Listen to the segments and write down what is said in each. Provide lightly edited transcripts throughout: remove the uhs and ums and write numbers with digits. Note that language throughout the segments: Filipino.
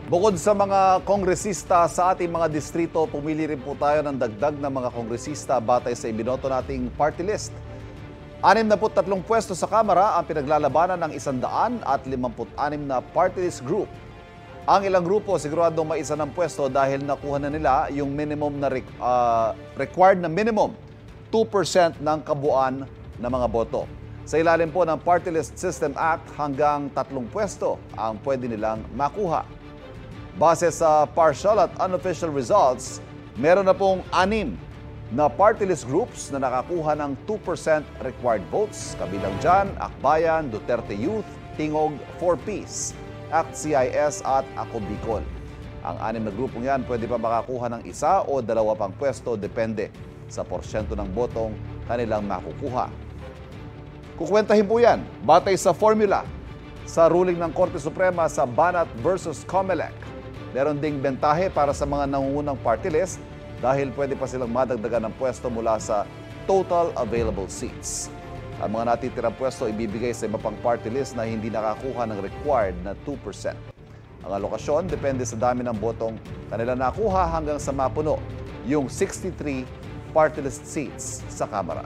Bukod sa mga kongresista sa ating mga distrito, pumili rin po tayo ng dagdag na mga kongresista batay sa ibinoto nating party list. 63 pwesto sa Kamara ang pinaglalabanan ng 156 na party list group. Ang ilang grupo siguradong maisa ng pwesto dahil nakuha na nila yung minimum na required na minimum 2% ng kabuuan ng mga boto. Sa ilalim po ng Party List System Act, hanggang 3 pwesto ang pwede nilang makuha. Base sa partial at unofficial results, meron na pong 6 na party list groups na nakakuha ng 2% required votes. Kabilang dyan, Akbayan, Duterte Youth, Tingog, 4Ps, ACT CIS at Ako Bicol. Ang 6 na grupong yan pwede pa makakuha ng 1 o 2 pang pwesto depende sa porsyento ng botong kanilang makukuha. Kukwentahin po yan batay sa formula sa ruling ng Korte Suprema sa Banat versus Comelec. Meron ding bentahe para sa mga nangungunang party list dahil pwede pa silang madagdagan ng pwesto mula sa total available seats. Ang mga natitirang pwesto ibibigay sa iba pang party list na hindi nakakuha ng required na 2%. Ang alokasyon depende sa dami ng botong kanila nakuha hanggang sa mapuno yung 63 party list seats sa Kamara.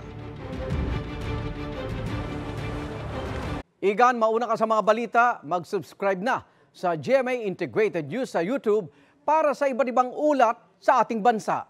Igan, mauna ka sa mga balita, mag-subscribe na sa GMA Integrated News sa YouTube para sa iba't ibang ulat sa ating bansa.